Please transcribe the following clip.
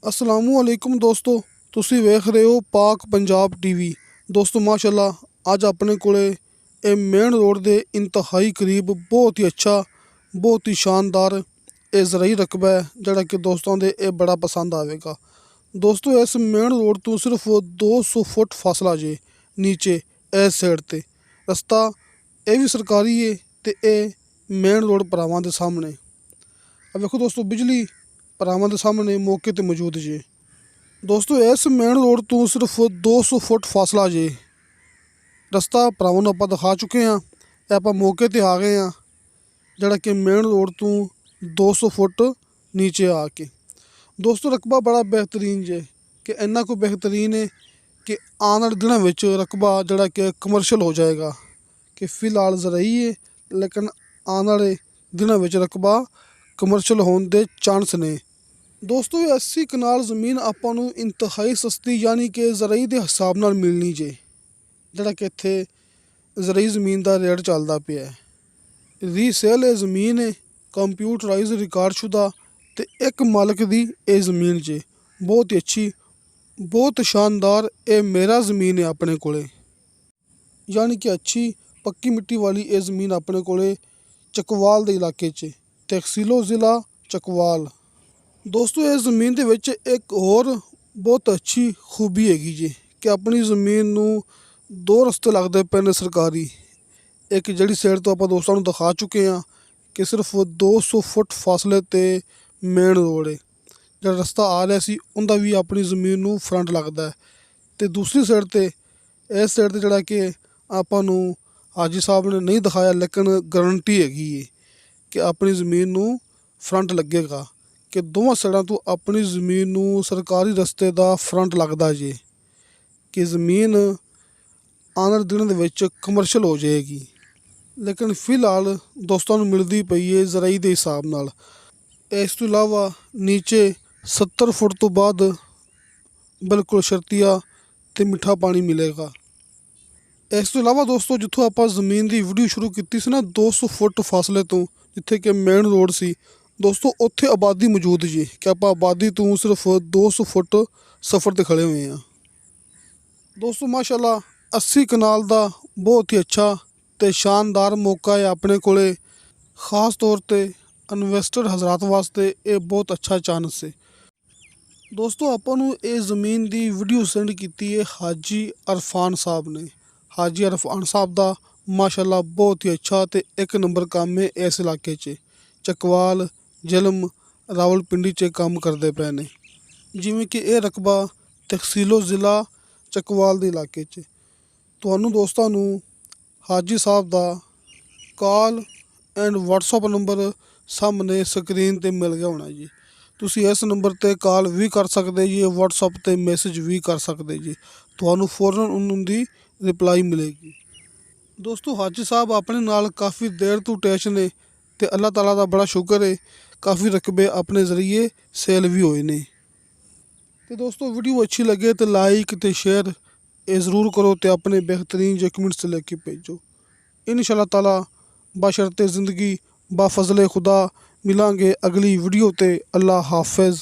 असलामुअलैकुम दोस्तों, ਤੁਸੀਂ ਵੇਖ ਰਹੇ ਹੋ ਪਾਕ ਪੰਜਾਬ ਟੀਵੀ। ਦੋਸਤੋ ਮਾਸ਼ਾਅੱਲਾ, ਅੱਜ ਆਪਣੇ ਕੋਲੇ ਇਹ ਮੇਨ ਰੋਡ ਦੇ ਇੰਤਹਾਈ ਕਰੀਬ ਬਹੁਤ ਹੀ ਅੱਛਾ, ਬਹੁਤ ਹੀ ਸ਼ਾਨਦਾਰ ਇਹ ਜ਼ਰਈ ਰਕਬਾ ਹੈ ਜਿਹੜਾ ਕਿ ਦੋਸਤਾਂ ਦੇ ਇਹ ਬੜਾ ਪਸੰਦ ਆਵੇਗਾ। ਦੋਸਤੋ ਇਸ ਮੇਨ ਰੋਡ ਤੋਂ ਸਿਰਫ 200 ਫੁੱਟ ਫਾਸਲਾ ਜੇ ਨੀਚੇ ਇਸ ਸਾਈਡ ਤੇ ਰਸਤਾ ਇਹ ਵੀ ਸਰਕਾਰੀ ਹੈ ਤੇ ਇਹ ਮੇਨ ਰੋਡ ਭਰਾਵਾਂ ਦੇ ਸਾਹਮਣੇ ਆ ਵੇਖੋ ਦੋਸਤੋ, ਬਿਜਲੀ ਭਰਾਵਾਂ ਦੇ ਸਾਹਮਣੇ ਮੌਕੇ ਤੇ ਮੌਜੂਦ ਜੇ। ਦੋਸਤੋ ਇਸ ਮੇਨ ਰੋਡ ਤੋਂ ਸਿਰਫ 200 ਫੁੱਟ ਫਾਸਲਾ ਜੇ ਰਸਤਾ ਭਰਾਵਾਂ ਨੂੰ ਆਪਾਂ ਦਿਖਾ ਚੁੱਕੇ ਹਾਂ। ਇਹ ਆਪਾਂ ਮੌਕੇ ਤੇ ਆ ਗਏ ਹਾਂ ਜਿਹੜਾ ਕਿ ਮੇਨ ਰੋਡ ਤੋਂ 200 ਫੁੱਟ ਨੀਚੇ ਆ ਕੇ। ਦੋਸਤੋ ਰਕਬਾ ਬੜਾ ਬਿਹਤਰੀਨ ਜੇ ਕਿ ਇੰਨਾ ਕੁ ਬਿਹਤਰੀਨ ਹੈ ਕਿ ਆਉਣ ਵਾਲੇ ਦਿਨਾਂ ਵਿੱਚ ਰਕਬਾ ਜਿਹੜਾ ਕਿ ਕਮਰਸ਼ੀਅਲ ਹੋ ਜਾਏਗਾ। ਕਿ ਫਿਲਹਾਲ ਜ਼ਰਈ ਹੈ ਲੇਕਿਨ ਆਉਣ ਵਾਲੇ ਦਿਨਾਂ ਵਿੱਚ ਰਕਬਾ ਕਮਰਸ਼ੀਅਲ ਹੋਣ ਦੇ ਚਾਂਸ ਨੇ। ਦੋਸਤੋ ਇਹ 80 ਕਨਾਲ ਜ਼ਮੀਨ ਆਪਾਂ ਨੂੰ ਇੰਤਹਾਈ ਸਸਤੀ ਯਾਨੀ ਕਿ ਜ਼ਰਈ ਦੇ ਹਿਸਾਬ ਨਾਲ ਮਿਲਣੀ ਜੇ ਜਿਹੜਾ ਕਿ ਇੱਥੇ ਜ਼ਰਈ ਜ਼ਮੀਨ ਦਾ ਰੇਟ ਚੱਲਦਾ ਪਿਆ ਹੈ। ਰੀਸੇਲ ਇਹ ਜ਼ਮੀਨ ਹੈ, ਕੰਪਿਊਟਰਾਈਜ਼ ਰਿਕਾਰਡਸ਼ੁਦਾ ਅਤੇ ਇੱਕ ਮਾਲਕ ਦੀ ਇਹ ਜ਼ਮੀਨ ਜੇ ਬਹੁਤ ਹੀ ਅੱਛੀ, ਬਹੁਤ ਸ਼ਾਨਦਾਰ ਇਹ ਮੇਰਾ ਜ਼ਮੀਨ ਹੈ ਆਪਣੇ ਕੋਲੇ ਯਾਨੀ ਕਿ ਅੱਛੀ ਪੱਕੀ ਮਿੱਟੀ ਵਾਲੀ ਇਹ ਜ਼ਮੀਨ ਆਪਣੇ ਕੋਲੇ ਚਕਵਾਲ ਦੇ ਇਲਾਕੇ 'ਚ ਤਹਿਸੀਲੋ ਜ਼ਿਲ੍ਹਾ ਚਕਵਾਲ। ਦੋਸਤੋ ਇਸ ਜ਼ਮੀਨ ਦੇ ਵਿੱਚ ਇੱਕ ਹੋਰ ਬਹੁਤ ਅੱਛੀ ਖੂਬੀ ਹੈਗੀ ਜੀ ਕਿ ਆਪਣੀ ਜ਼ਮੀਨ ਨੂੰ ਦੋ ਰਸਤੇ ਲੱਗਦੇ ਪਏ ਨੇ ਸਰਕਾਰੀ। ਇੱਕ ਜਿਹੜੀ ਸਾਈਡ ਤੋਂ ਆਪਾਂ ਦੋਸਤਾਂ ਨੂੰ ਦਿਖਾ ਚੁੱਕੇ ਹਾਂ ਕਿ ਸਿਰਫ 200 ਫੁੱਟ ਫਾਸਲੇ 'ਤੇ ਮੇਨ ਰੋਡ ਹੈ। ਜਿਹੜਾ ਰਸਤਾ ਆ ਰਿਹਾ ਸੀ ਉਹਦਾ ਵੀ ਆਪਣੀ ਜ਼ਮੀਨ ਨੂੰ ਫਰੰਟ ਲੱਗਦਾ ਹੈ ਅਤੇ ਦੂਸਰੀ ਸਾਈਡ 'ਤੇ ਇਸ ਸਾਈਡ 'ਤੇ ਜਿਹੜਾ ਕਿ ਆਪਾਂ ਨੂੰ ਹਾਜੀ ਸਾਹਿਬ ਨੇ ਨਹੀਂ ਦਿਖਾਇਆ ਲੇਕਿਨ ਗਰੰਟੀ ਹੈਗੀ ਹੈ ਕਿ ਆਪਣੀ ਜ਼ਮੀਨ ਨੂੰ ਫਰੰਟ ਲੱਗੇਗਾ ਕਿ ਦੋਵਾਂ ਸਾਈਡਾਂ ਤੋਂ ਆਪਣੀ ਜ਼ਮੀਨ ਨੂੰ ਸਰਕਾਰੀ ਰਸਤੇ ਦਾ ਫਰੰਟ ਲੱਗਦਾ ਜੇ ਕਿ ਜ਼ਮੀਨ ਆਉਣ ਵਾਲੇ ਦਿਨਾਂ ਦੇ ਵਿੱਚ ਕਮਰਸ਼ੀਅਲ ਹੋ ਜਾਏਗੀ। ਲੇਕਿਨ ਫਿਲਹਾਲ ਦੋਸਤਾਂ ਨੂੰ ਮਿਲਦੀ ਪਈ ਹੈ ਜ਼ਰਈ ਦੇ ਹਿਸਾਬ ਨਾਲ। ਇਸ ਤੋਂ ਇਲਾਵਾ ਨੀਚੇ 70 ਫੁੱਟ ਤੋਂ ਬਾਅਦ ਬਿਲਕੁਲ ਸ਼ਰਤੀਆ ਅਤੇ ਮਿੱਠਾ ਪਾਣੀ ਮਿਲੇਗਾ। ਇਸ ਤੋਂ ਇਲਾਵਾ ਦੋਸਤੋ ਜਿੱਥੋਂ ਆਪਾਂ ਜ਼ਮੀਨ ਦੀ ਵੀਡੀਓ ਸ਼ੁਰੂ ਕੀਤੀ ਸੀ ਨਾ 200 ਫੁੱਟ ਫਾਸਲੇ ਤੋਂ ਜਿੱਥੇ ਕਿ ਮੇਨ ਰੋਡ ਸੀ ਦੋਸਤੋ ਉੱਥੇ ਆਬਾਦੀ ਮੌਜੂਦ ਜੀ ਕਿ ਆਪਾਂ ਆਬਾਦੀ ਤੋਂ ਸਿਰਫ 200 ਫੁੱਟ ਸਫ਼ਰ 'ਤੇ ਖੜ੍ਹੇ ਹੋਏ ਹਾਂ। ਦੋਸਤੋ ਮਾਸ਼ਾਅੱਲਾ 80 ਕਨਾਲ ਦਾ ਬਹੁਤ ਹੀ ਅੱਛਾ ਅਤੇ ਸ਼ਾਨਦਾਰ ਮੌਕਾ ਹੈ ਆਪਣੇ ਕੋਲੇ। ਖ਼ਾਸ ਤੌਰ 'ਤੇ ਇਨਵੈਸਟਰ ਹਜ਼ਰਾਤ ਵਾਸਤੇ ਇਹ ਬਹੁਤ ਅੱਛਾ ਚਾਂਸ ਹੈ। ਦੋਸਤੋ ਆਪਾਂ ਨੂੰ ਇਹ ਜ਼ਮੀਨ ਦੀ ਵੀਡੀਓ ਸੈਂਡ ਕੀਤੀ ਹੈ ਹਾਜੀ ਅਰਫਾਨ ਸਾਹਿਬ ਨੇ। ਹਾਜੀ ਅਰਫਾਨ ਸਾਹਿਬ ਦਾ ਮਾਸ਼ਾਅੱਲਾ ਬਹੁਤ ਹੀ ਅੱਛਾ ਅਤੇ ਇੱਕ ਨੰਬਰ ਕੰਮ ਹੈ ਇਸ ਇਲਾਕੇ 'ਚ ਚਕਵਾਲ ਜ਼ਿਲ੍ਹਾ ਰਾਵਲਪਿੰਡੀ 'ਚ ਕੰਮ ਕਰਦੇ ਪਏ ਨੇ। ਜਿਵੇਂ ਕਿ ਇਹ ਰਕਬਾ ਤਹਿਸੀਲੋ ਜ਼ਿਲ੍ਹਾ ਚਕਵਾਲ ਦੇ ਇਲਾਕੇ 'ਚ ਤੁਹਾਨੂੰ ਦੋਸਤਾਂ ਨੂੰ ਹਾਜੀ ਸਾਹਿਬ ਦਾ ਕਾਲ ਐਂਡ ਵਟਸਐਪ ਨੰਬਰ ਸਾਹਮਣੇ ਸਕਰੀਨ 'ਤੇ ਮਿਲ ਗਿਆ ਹੋਣਾ ਜੀ। ਤੁਸੀਂ ਇਸ ਨੰਬਰ 'ਤੇ ਕਾਲ ਵੀ ਕਰ ਸਕਦੇ ਜੀ, ਵਟਸਐਪ 'ਤੇ ਮੈਸੇਜ ਵੀ ਕਰ ਸਕਦੇ ਜੀ, ਤੁਹਾਨੂੰ ਫੌਰਨ ਉਹਨਾਂ ਦੀ ਰਿਪਲਾਈ ਮਿਲੇਗੀ। ਦੋਸਤੋ ਹਾਜੀ ਸਾਹਿਬ ਆਪਣੇ ਨਾਲ ਕਾਫੀ ਦੇਰ ਤੋਂ ਅਟੈਚ ਨੇ ਅਤੇ ਅੱਲਾਹ ਤਾਲਾ ਦਾ ਬੜਾ ਸ਼ੁਕਰ ਹੈ ਕਾਫੀ ਰਕਬੇ ਆਪਣੇ ਜ਼ਰੀਏ ਸੇਲ ਵੀ ਹੋਏ ਨੇ। ਅਤੇ ਦੋਸਤੋ ਵੀਡੀਓ ਅੱਛੀ ਲੱਗੇ ਤਾਂ ਲਾਈਕ ਅਤੇ ਸ਼ੇਅਰ ਇਹ ਜ਼ਰੂਰ ਕਰੋ ਅਤੇ ਆਪਣੇ ਬਿਹਤਰੀਨ ਜਿਹੇ ਕਮੈਂਟਸ ਲੈ ਕੇ ਭੇਜੋ। ਇਨਸ਼ਾ ਅੱਲਾਹ ਤਾਲਾ ਬਸ਼ਰਤੇ ਜ਼ਿੰਦਗੀ ਬਾਫਜ਼ਲੇ ਖੁਦਾ ਮਿਲਾਂਗੇ ਅਗਲੀ ਵੀਡੀਓ 'ਤੇ। ਅੱਲਾ ਹਾਫਿਜ਼।